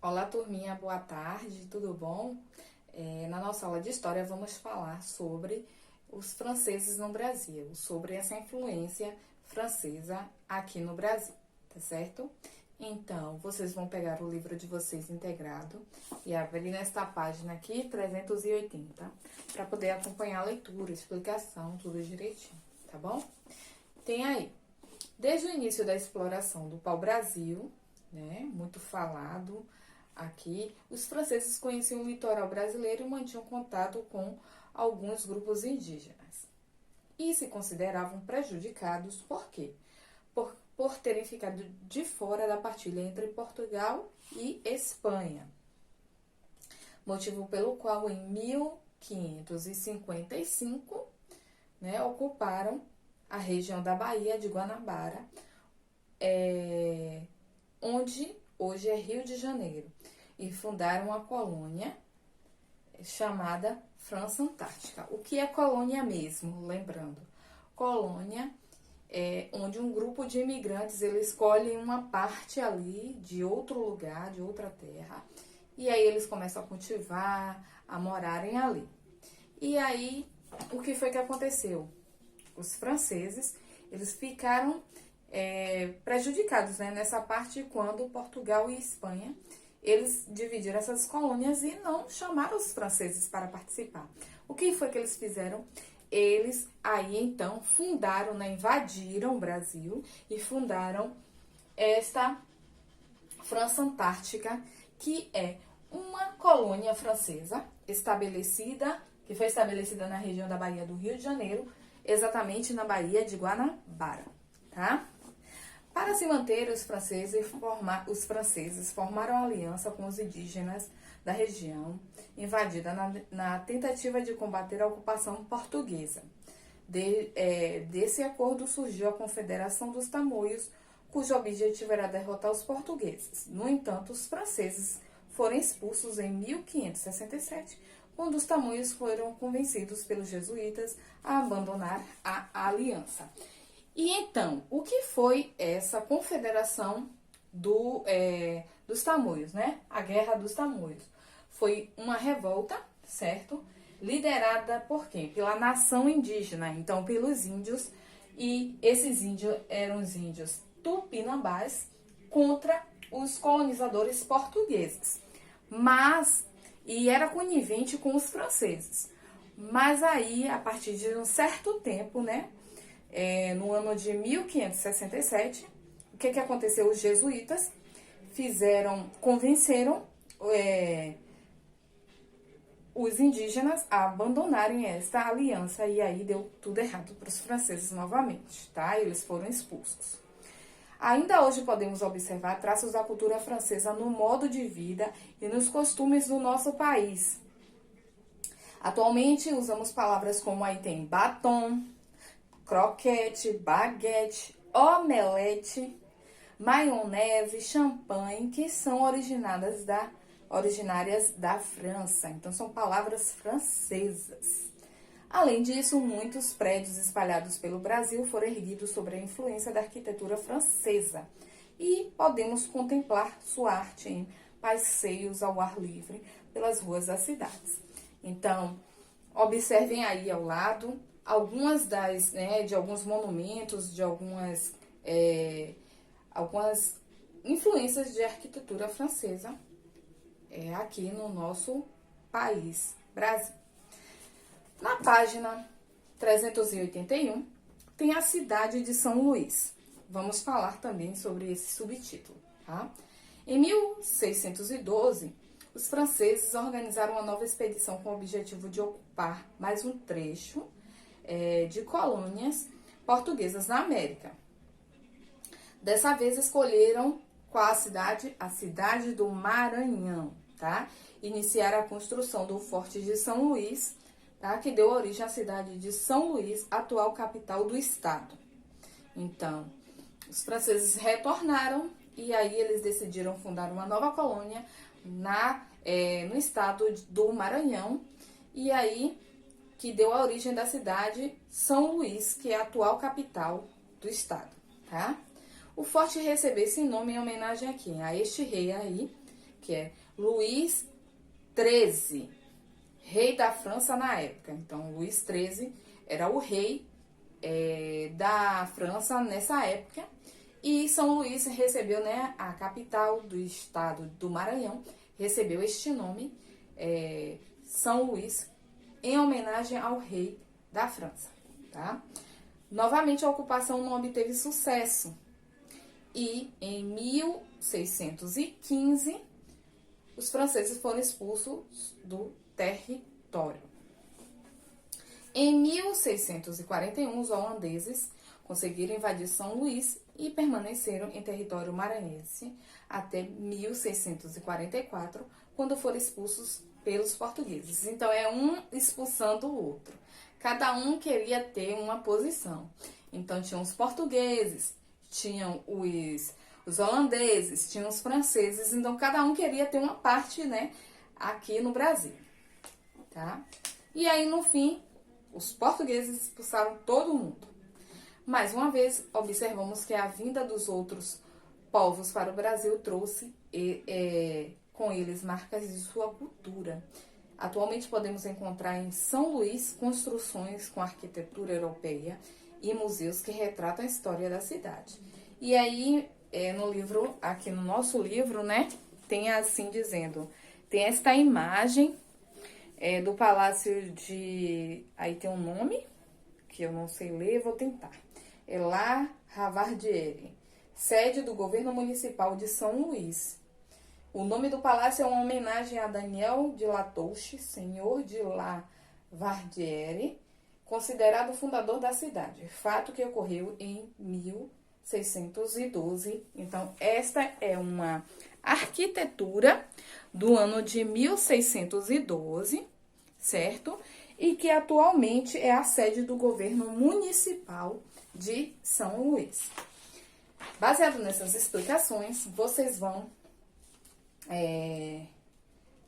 Olá, turminha, boa tarde, tudo bom? Na nossa aula de história vamos falar sobre os franceses no Brasil, sobre essa influência francesa aqui no Brasil, tá certo? Então, vocês vão pegar o livro de vocês integrado e abrir nesta página aqui, 380, para poder acompanhar a leitura, explicação, tudo direitinho, tá bom? Tem aí, desde o início da exploração do pau-brasil, né, muito falado aqui, os franceses conheciam o litoral brasileiro e mantinham contato com alguns grupos indígenas. E se consideravam prejudicados, por quê? Por terem ficado de fora da partilha entre Portugal e Espanha. Motivo pelo qual, em 1555, né, ocuparam a região da Baía de Guanabara, onde hoje é Rio de Janeiro, e fundaram uma colônia chamada França Antártica. O que é colônia mesmo? Lembrando, colônia é onde um grupo de imigrantes eles escolhem uma parte ali de outro lugar, de outra terra, e aí eles começam a cultivar, a morarem ali. E aí, o que foi que aconteceu? Os franceses, eles ficaram prejudicados, né, nessa parte quando Portugal e Espanha, eles dividiram essas colônias e não chamaram os franceses para participar. O que foi que eles fizeram? Eles aí então fundaram, né, invadiram o Brasil e fundaram esta França Antártica, que é uma colônia francesa estabelecida, que foi estabelecida na região da Baía do Rio de Janeiro, exatamente na Baía de Guanabara, tá? Para se manter, os franceses formaram aliança com os indígenas da região invadida na tentativa de combater a ocupação portuguesa. Desse acordo surgiu a Confederação dos Tamoios, cujo objetivo era derrotar os portugueses. No entanto, os franceses foram expulsos em 1567, quando os tamoios foram convencidos pelos jesuítas a abandonar a aliança. E então, o que foi essa confederação dos tamoios, né? A Guerra dos Tamoios. Foi uma revolta, certo? Liderada por quem? Pela nação indígena, então pelos índios. E esses índios eram os índios tupinambás contra os colonizadores portugueses. E era conivente com os franceses. Mas aí, a partir de um certo tempo, né? No ano de 1567, o que aconteceu? Os jesuítas convenceram os indígenas a abandonarem esta aliança, e aí deu tudo errado para os franceses novamente, tá? Eles foram expulsos. Ainda hoje podemos observar traços da cultura francesa no modo de vida e nos costumes do nosso país. Atualmente usamos palavras como aí tem batom, croquete, baguete, omelete, maionese, champanhe, que são originárias da França. Então, são palavras francesas. Além disso, muitos prédios espalhados pelo Brasil foram erguidos sob a influência da arquitetura francesa. E podemos contemplar sua arte em passeios ao ar livre pelas ruas das cidades. Então, observem aí ao lado algumas de alguns monumentos, de algumas influências de arquitetura francesa aqui no nosso país, Brasil. Na página 381, tem a cidade de São Luís. Vamos falar também sobre esse subtítulo, tá? Em 1612, os franceses organizaram uma nova expedição com o objetivo de ocupar mais um trecho de colônias portuguesas na América. Dessa vez escolheram qual a cidade? A cidade do Maranhão, tá? Iniciaram a construção do Forte de São Luís, tá? Que deu origem à cidade de São Luís, atual capital do estado. Então, os franceses retornaram e aí eles decidiram fundar uma nova colônia no estado do Maranhão, e aí que deu a origem da cidade São Luís, que é a atual capital do estado, tá? O forte recebeu esse nome em homenagem a quem? A este rei aí, que é Luís XIII, rei da França na época. Então, Luís XIII era o rei da França nessa época. E São Luís recebeu, né, a capital do estado do Maranhão, recebeu este nome, São Luís, em homenagem ao rei da França, tá? Novamente, a ocupação não obteve sucesso. E em 1615, os franceses foram expulsos do território. Em 1641, os holandeses conseguiram invadir São Luís e permaneceram em território maranhense até 1644, quando foram expulsos pelos portugueses. Então, é um expulsando o outro. Cada um queria ter uma posição. Então, tinham os portugueses, tinham os holandeses, tinham os franceses. Então, cada um queria ter uma parte, né, aqui no Brasil, tá? E aí, no fim, os portugueses expulsaram todo mundo. Mais uma vez, observamos que a vinda dos outros povos para o Brasil trouxe com eles marcas de sua cultura. Atualmente podemos encontrar em São Luís construções com arquitetura europeia e museus que retratam a história da cidade. E aí, no livro, aqui no nosso livro, né, tem assim dizendo, tem esta imagem do Palácio de... Aí tem um nome, que eu não sei ler, vou tentar. É La Ravardieres, sede do governo municipal de São Luís. O nome do palácio é uma homenagem a Daniel de Latouche, senhor de La Ravardieres, considerado o fundador da cidade. Fato que ocorreu em 1612. Então, esta é uma arquitetura do ano de 1612, certo? E que atualmente é a sede do governo municipal de São Luís. Baseado nessas explicações, vocês vão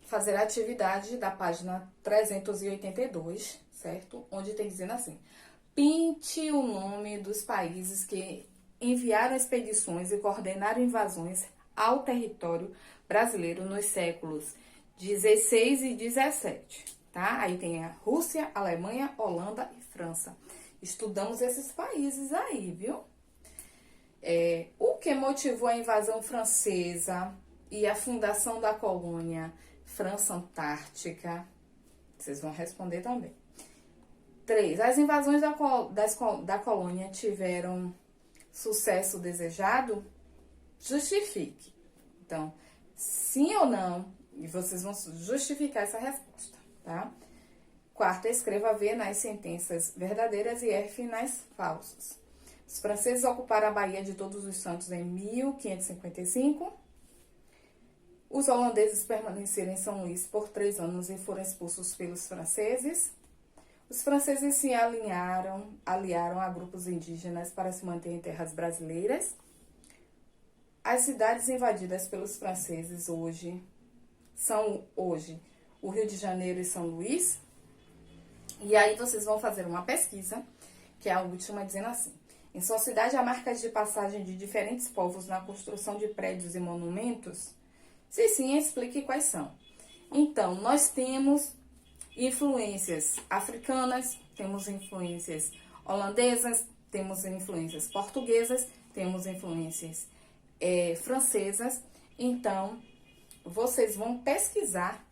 fazer a atividade da página 382, certo? Onde tem dizendo assim, pinte o nome dos países que enviaram expedições e coordenaram invasões ao território brasileiro nos séculos 16 e 17, tá? Aí tem a Rússia, Alemanha, Holanda e França. Estudamos esses países aí, viu? O que motivou a invasão francesa e a fundação da colônia França Antártica? Vocês vão responder também. 3. As invasões da colônia tiveram sucesso desejado? Justifique. Então, sim ou não, e vocês vão justificar essa resposta, tá? 4. Escreva V nas sentenças verdadeiras e F nas falsas. Os franceses ocuparam a Baía de Todos os Santos em 1555. Os holandeses permaneceram em São Luís por 3 anos e foram expulsos pelos franceses. Os franceses se aliaram a grupos indígenas para se manter em terras brasileiras. As cidades invadidas pelos franceses são o Rio de Janeiro e São Luís. E aí vocês vão fazer uma pesquisa, que é a última, dizendo assim. Em sua cidade há marcas de passagem de diferentes povos na construção de prédios e monumentos? Se sim, explique quais são. Então, nós temos influências africanas, temos influências holandesas, temos influências portuguesas, temos influências francesas. Então, vocês vão pesquisar,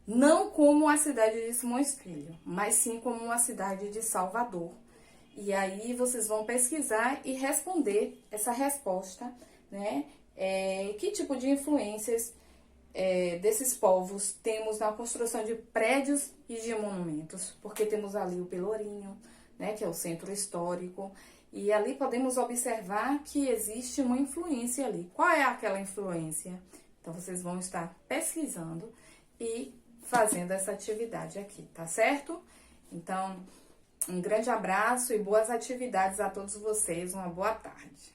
não como a cidade de Simões Filho, mas sim como a cidade de Salvador. E aí, vocês vão pesquisar e responder essa resposta, né? Que tipo de influências desses povos temos na construção de prédios e de monumentos, porque temos ali o Pelourinho, né, que é o centro histórico, e ali podemos observar que existe uma influência ali. Qual é aquela influência? Então, vocês vão estar pesquisando e fazendo essa atividade aqui, tá certo? Então, um grande abraço e boas atividades a todos vocês, uma boa tarde.